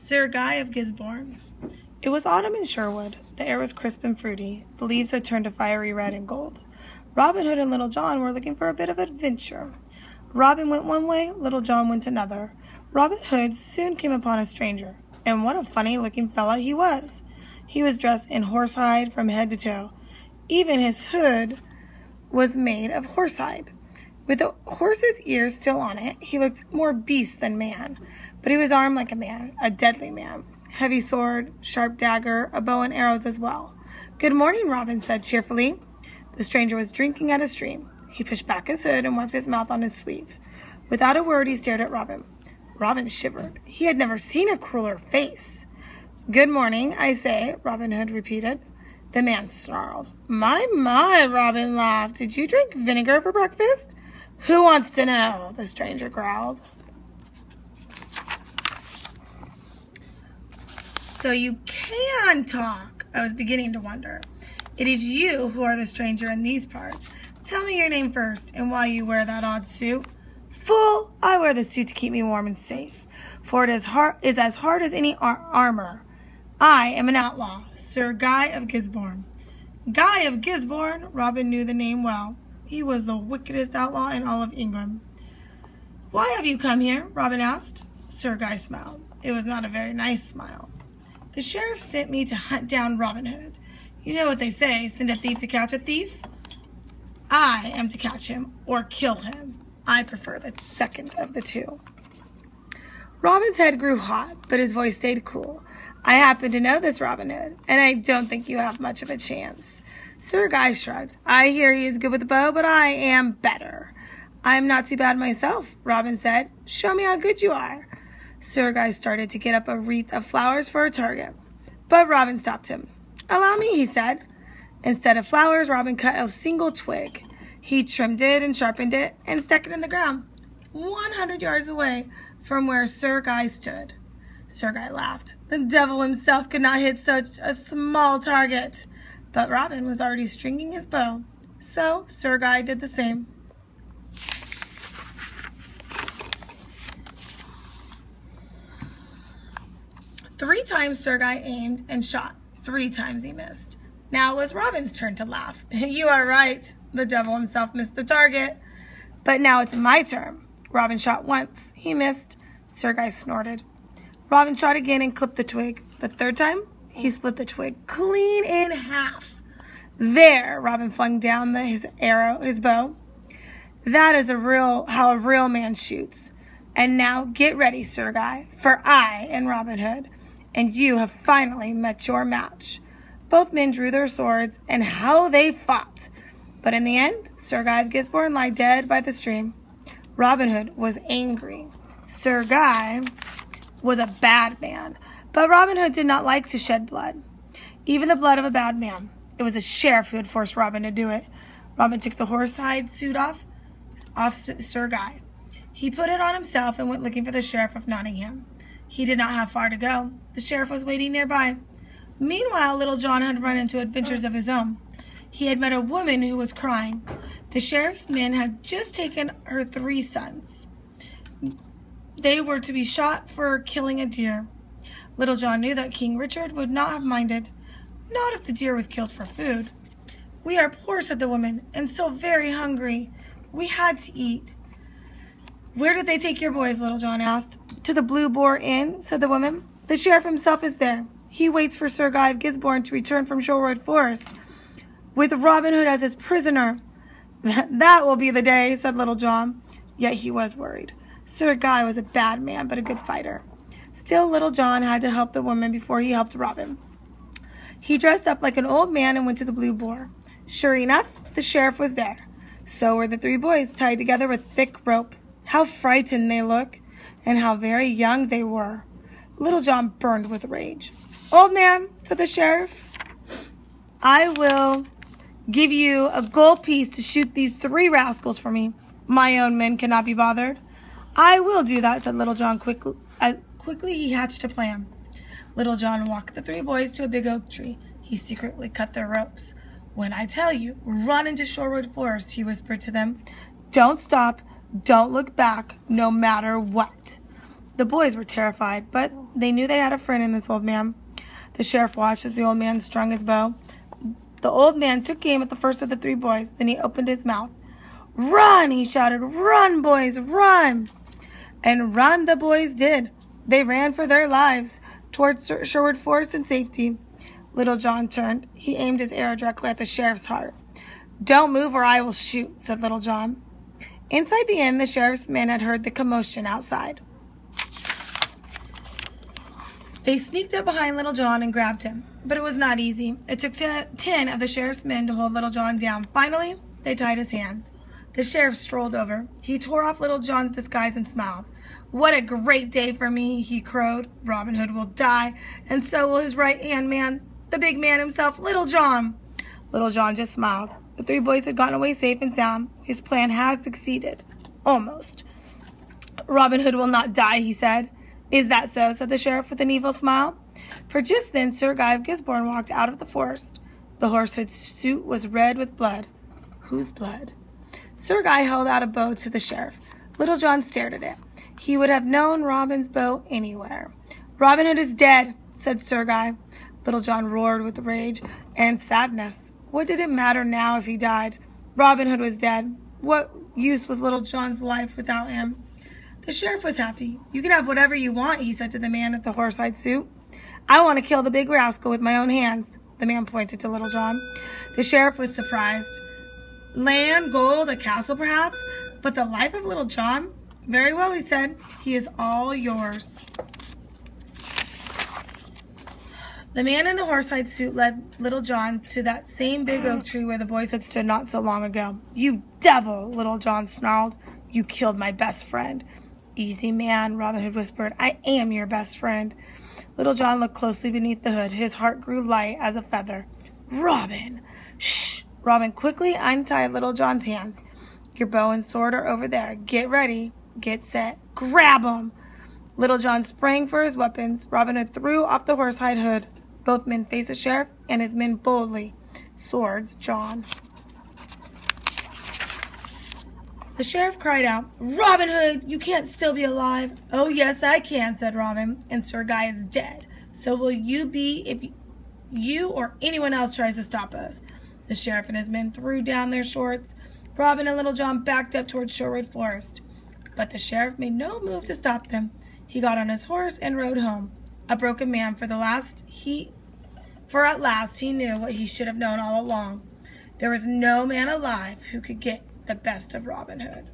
Sir Guy of Gisborne. It was autumn in Sherwood. The air was crisp and fruity. The leaves had turned a fiery red and gold. Robin Hood and Little John were looking for a bit of adventure. Robin went one way, Little John went another. Robin Hood soon came upon a stranger, and what a funny-looking fellow he was. He was dressed in horsehide from head to toe. Even his hood was made of horsehide. With the horse's ears still on it, he looked more beast than man, but he was armed like a man, a deadly man. Heavy sword, sharp dagger, a bow and arrows as well. "Good morning," Robin said cheerfully. The stranger was drinking at a stream. He pushed back his hood and wiped his mouth on his sleeve. Without a word, he stared at Robin. Robin shivered. He had never seen a crueler face. "Good morning, I say," Robin Hood repeated. The man snarled. My, Robin laughed. "Did you drink vinegar for breakfast?" "Who wants to know?" the stranger growled. "So you can talk," I was beginning to wonder. "It is you who are the stranger in these parts. Tell me your name first, and why you wear that odd suit." "Fool! I wear the suit to keep me warm and safe, for it is as hard as any armor. I am an outlaw, Sir Guy of Gisborne." Guy of Gisborne! Robin knew the name well. He was the wickedest outlaw in all of England. "Why have you come here?" Robin asked. Sir Guy smiled. It was not a very nice smile. "The sheriff sent me to hunt down Robin Hood. You know what they say, send a thief to catch a thief? I am to catch him or kill him. I prefer the second of the two." Robin's head grew hot, but his voice stayed cool. "I happen to know this Robin Hood, and I don't think you have much of a chance." Sir Guy shrugged. "I hear he is good with the bow, but I am better." "I am not too bad myself," Robin said. "Show me how good you are." Sir Guy started to get up a wreath of flowers for a target, but Robin stopped him. "Allow me," he said. Instead of flowers, Robin cut a single twig. He trimmed it and sharpened it and stuck it in the ground, 100 yards away from where Sir Guy stood. Sir Guy laughed. The devil himself could not hit such a small target. But Robin was already stringing his bow, so Sir Guy did the same. Three times Sir Guy aimed and shot. 3 times he missed. Now it was Robin's turn to laugh. "You are right. The devil himself missed the target. But now it's my turn." Robin shot once. He missed. Sir Guy snorted. Robin shot again and clipped the twig. The third time, he split the twig clean in half. "There," Robin flung down his bow. "That is how a real man shoots. And now get ready, Sir Guy, for I am Robin Hood, and you have finally met your match." Both men drew their swords, and how they fought! But in the end, Sir Guy of Gisborne lay dead by the stream. Robin Hood was angry. Sir Guy was a bad man, but Robin Hood did not like to shed blood, even the blood of a bad man. It was the sheriff who had forced Robin to do it. Robin took the horsehide suit off Sir Guy. He put it on himself and went looking for the sheriff of Nottingham. He did not have far to go. The sheriff was waiting nearby. Meanwhile, Little John had run into adventures of his own. He had met a woman who was crying. The sheriff's men had just taken her 3 sons. They were to be shot for killing a deer. Little John knew that King Richard would not have minded. Not if the deer was killed for food. "We are poor," said the woman, "and so very hungry. We had to eat." "Where did they take your boys?" Little John asked. "To the Blue Boar Inn," said the woman. "The sheriff himself is there. He waits for Sir Guy of Gisborne to return from Sherwood Forest, with Robin Hood as his prisoner." "That will be the day," said Little John. Yet he was worried. Sir Guy was a bad man, but a good fighter. Still, Little John had to help the woman before he helped Robin. He dressed up like an old man and went to the Blue Boar. Sure enough, the sheriff was there. So were the 3 boys, tied together with thick rope. How frightened they looked, and how very young they were. Little John burned with rage. "Old man," said the sheriff, "I will give you a gold piece to shoot these 3 rascals for me. My own men cannot be bothered." "I will do that," said Little John quickly. Quickly he hatched a plan. Little John walked the 3 boys to a big oak tree. He secretly cut their ropes. "When I tell you, run into Sherwood Forest," he whispered to them. "Don't stop. Don't look back, no matter what." The boys were terrified, but they knew they had a friend in this old man. The sheriff watched as the old man strung his bow. The old man took aim at the first of the 3 boys. Then he opened his mouth. "Run!" he shouted. "Run, boys, run!" And run the boys did. They ran for their lives towards Sherwood Forest in safety. Little John turned. He aimed his arrow directly at the sheriff's heart. "Don't move or I will shoot," said Little John. Inside the inn, the sheriff's men had heard the commotion outside. They sneaked up behind Little John and grabbed him, but it was not easy. It took 10 of the sheriff's men to hold Little John down. Finally, they tied his hands. The sheriff strolled over. He tore off Little John's disguise and smiled. "What a great day for me," he crowed. "Robin Hood will die, and so will his right-hand man, the big man himself, Little John." Little John just smiled. The 3 boys had gotten away safe and sound. His plan had succeeded. Almost. "Robin Hood will not die," he said. "Is that so?" said the sheriff with an evil smile. For just then Sir Guy of Gisborne walked out of the forest. The horsehood's suit was red with blood. Whose blood? Sir Guy held out a bow to the sheriff. Little John stared at it. He would have known Robin's bow anywhere. "Robin Hood is dead," said Sir Guy. Little John roared with rage and sadness. What did it matter now if he died? Robin Hood was dead. What use was Little John's life without him? The sheriff was happy. "You can have whatever you want," he said to the man at the horsehide suit. "I want to kill the big rascal with my own hands." The man pointed to Little John. The sheriff was surprised. "Land, gold, a castle perhaps, but the life of Little John? Very well," he said. "He is all yours." The man in the horsehide suit led Little John to that same big oak tree where the boys had stood not so long ago. "You devil!" Little John snarled. "You killed my best friend." "Easy, man," Robin Hood whispered. "I am your best friend." Little John looked closely beneath the hood. His heart grew light as a feather. "Robin!" "Shh!" Robin quickly untied Little John's hands. "Your bow and sword are over there. Get ready. Get set. Grab 'em!" Little John sprang for his weapons. Robin Hood threw off the horsehide hood. Both men faced the sheriff and his men boldly. Swords drawn. The sheriff cried out, "Robin Hood, you can't still be alive." "Oh, yes, I can," said Robin, "and Sir Guy is dead. So will you be if you or anyone else tries to stop us." The sheriff and his men threw down their swords. Robin and Little John backed up towards Sherwood Forest. But the sheriff made no move to stop them. He got on his horse and rode home. A broken man, for at last he knew what he should have known all along. There was no man alive who could get the best of Robin Hood.